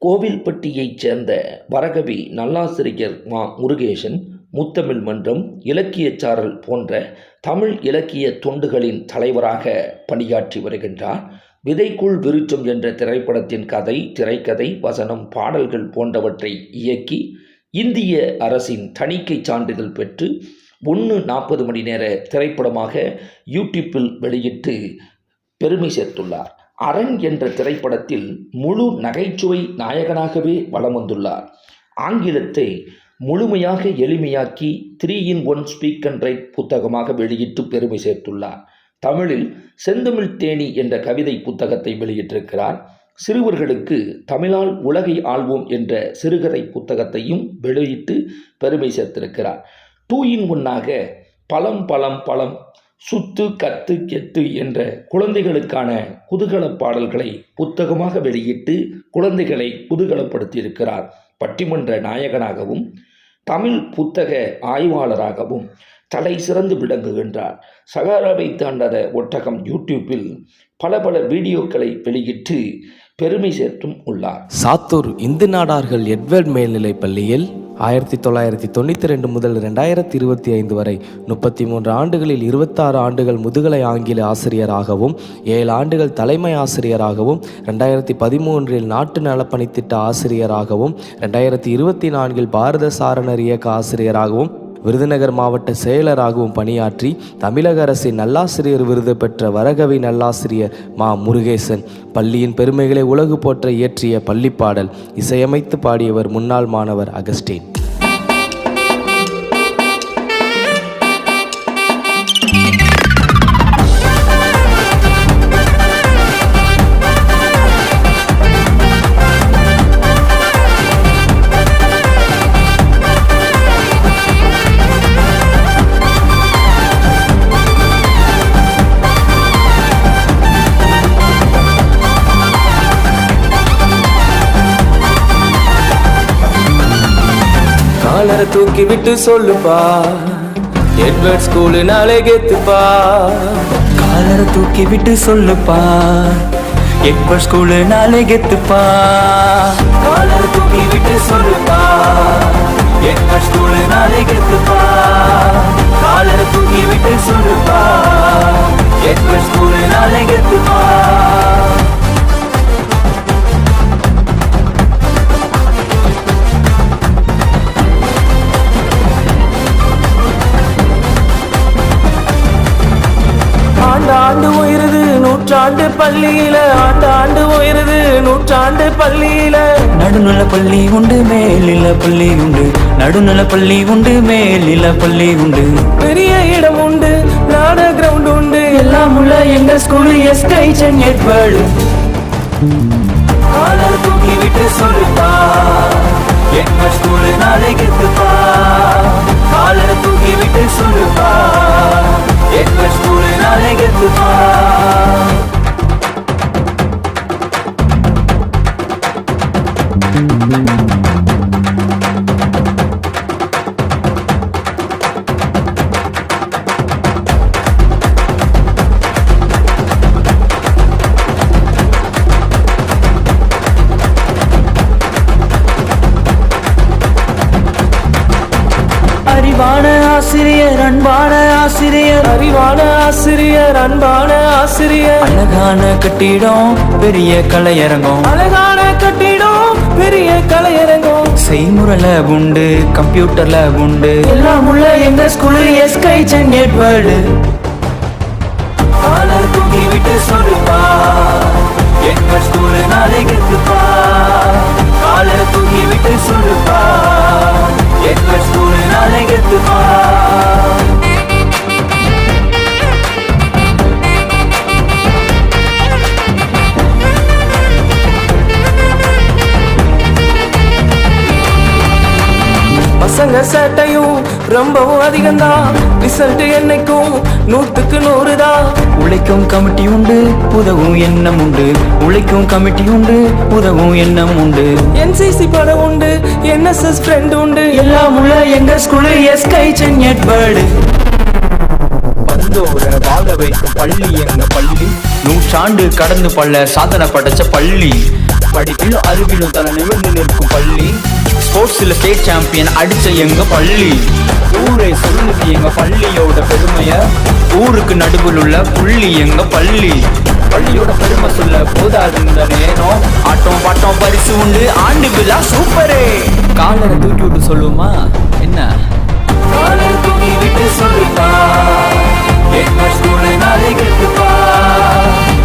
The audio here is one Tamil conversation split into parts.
கோவில்பட்டியைச் சேர்ந்த வரகவி நல்லாசிரியர் மா. முருகேசன் முத்தமிழ் மன்றம், இலக்கியச் சாரல் போன்ற தமிழ் இலக்கிய தொண்டுகளின் தலைவராக பணியாற்றி வருகின்றார். விதைக்குள் விருட்சம் என்ற திரைப்படத்தின் கதை, திரைக்கதை, வசனம், பாடல்கள் போன்றவற்றை இயக்கி இந்திய அரசின் தணிக்கை சான்றிதழ் பெற்று 1:40 மணி நேர திரைப்படமாக யூடியூப்பில் வெளியிட்டு பெருமை சேர்த்துள்ளார். அரண் என்ற திரைப்படத்தில் முழு நகைச்சுவை நாயகனாகவே வலம் வந்துள்ளார். ஆங்கிலத்தை முழுமையாக எளிமையாக்கி 3-in-1 ஸ்பீக் அண்ட் ரைட் புத்தகமாக வெளியிட்டு பெருமை சேர்த்துள்ளார். தமிழில் செந்தமிழ் தேனி என்ற கவிதை புத்தகத்தை வெளியிட்டிருக்கிறார். சிறுவர்களுக்கு தமிழால் உலகை ஆள்வோம் என்ற சிறுகதை புத்தகத்தையும் வெளியிட்டு பெருமை சேர்த்திருக்கிறார். 2-in-1 பழம் பழம் பழம், சுத்து, கத்து, கெத்து என்ற குழந்தைகளுக்கான குதூகல பாடல்களை புத்தகமாக வெளியிட்டு குழந்தைகளை குதூகலப்படுத்தியிருக்கிறார். பட்டிமன்ற நாயகனாகவும் தமிழ் புத்தக ஆய்வாளராகவும் தலை சிறந்து விளங்குகின்றார். சகாராவை தாண்டாத ஒட்டகம் யூடியூப்பில் பல வீடியோக்களை வெளியிட்டு பெருமை சேர்த்தும் உள்ளார். சாத்தூர் இந்து நாடார்கள் எட்வர்ட் மேல்நிலைப் பள்ளியில் 1992 முதல் 2025 வரை 33 ஆண்டுகளில் 26 ஆண்டுகள் முதுகலை ஆங்கில ஆசிரியராகவும் 7 ஆண்டுகள் தலைமை ஆசிரியராகவும் 2013 நாட்டு நலப்பணித்திட்ட ஆசிரியராகவும் 2024 பாரத சாரணர் இயக்க ஆசிரியராகவும் விருதுநகர் மாவட்ட செயலராகவும் பணியாற்றி தமிழக அரசின் நல்லாசிரியர் விருது பெற்ற வரகவி நல்லாசிரியர் மா. முருகேசன் பள்ளியின் பெருமைகளை உலகு போற்ற இயற்றிய பள்ளிப்பாடல் இசையமைத்து பாடியவர் முன்னாள் மாணவர் அகஸ்டின். காலரை தூக்கி விட்டு சொல்லுப்பா, எட்வர்ட் ஸ்கூலு நாளே கெத்துப்பா. காலரை தூக்கி விட்டு சொல்லுப்பா, எட்வர்ட் ஸ்கூலு நாளே கெத்துப்பா. காலரை தூக்கி விட்டு சொல்லுப்பா, எட்வர்ட் ஸ்கூலு நாளே கெத்துப்பா. காலரை தூக்கி விட்டு சொல்லுப்பா, எட்வர்ட் ஸ்கூலு நாளே கெத்துப்பா. ஆண்டு உயருது நூற்றாண்டு பள்ளியில, ஆண்டு உயருது நூற்றாண்டு பள்ளியில. நடுநில பள்ளி உண்டு, மேலில பள்ளி உண்டு. நடுநில பள்ளி உண்டு, மேலில பள்ளி உண்டு. பெரிய இடம் உண்டு, நாட கிரவுண்ட் உண்டு, எல்லாம் உள்ள எங்க ஸ்கூல் எஸ்கைச்சன் எட்வர்டு. காலரை தூக்கி விட்டு சொல்லுப்பா, எட்வர்ட் ஸ்கூலு நாளை கெத்துப்பா. காலரை தூக்கி விட்டு சொல்லுப்பா, எட்வர்ட் ஸ்கூலு நாளை கெத்துப்பா. அறிவான ஆசிரியர், அன்பான ஆசிரியர். அறிவான ஆசிரியர், அன்பான ஆசிரியர். அழகான கட்டிடம், பெரிய கலையரங்கம். அழகான கட்டிடம், பெரிய கலையரங்கம். செய்முறைல உண்டு, கம்ப்யூட்டர்ல உண்டு, எல்லாம் உள்ள எங்க ஸ்கூல் எஸ்கைச்சன் எட்வர்டு. காலரை தூக்கி விட்டு சொல்லுப்பா, எட்வர்ட் ஸ்கூலு நாளை கெத்துப்பா. காலரை தூக்கி விட்டு சொல்லுப்பா, எட்வர்ட் ஸ்கூலு நாளை கெத்துப்பா. பசங்க சேட்டையும் ரொம்பவும் அதிகம்தான், ரிசல்ட் என்னைக்கும் 100க்கு 100 தான். உழைக்கும் கமிட்டி உண்டு, உதவும் எண்ணம் உண்டு. உழைக்கும் கமிட்டி உண்டு, உதவும் எண்ணம் உண்டு. NCC படம் உண்டு, NSS ஃப்ரெண்ட் உண்டு, எல்லாம் உள்ள எங்க ஸ்கூல் எஸ்கைச்சன் எட்வர்டு. வந்தோரை வாழ வைக்கும் பள்ளி எங்க பள்ளி. 100 ஆண்டு கடந்து பல சாதனை படைச்ச பள்ளி. படிப்பிலும் அறிவிலும் தலை நிமிர்ந்து நிற்கும் பள்ளி. ஸ்போர்ட்ஸ்ல ஸ்டேட் சாம்பியன் அடிச்ச எங்க பள்ளி. ஊரே சொல்லுது எங்க பள்ளியோட பெருமைய. ஊருக்கு நடுவில் உள்ள புள்ளி எங்க பள்ளி. பள்ளியோட பெருமை சொல்ல போதாது இந்த நேரம். ஆட்டம் பாட்டம் பரிசு உண்டு ஆண்டு விழா சூப்பரே. காலரை தூக்கி விட்டு சொல்லுமா என்ன? காலரை தூக்கி விட்டு சொல்லுப்பா, எங்க ஸ்கூல் நாளை கெட்டுப்பா.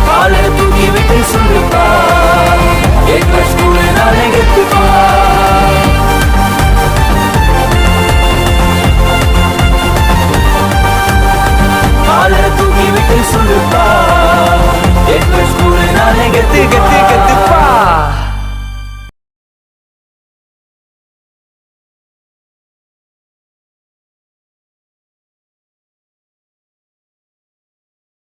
காலரை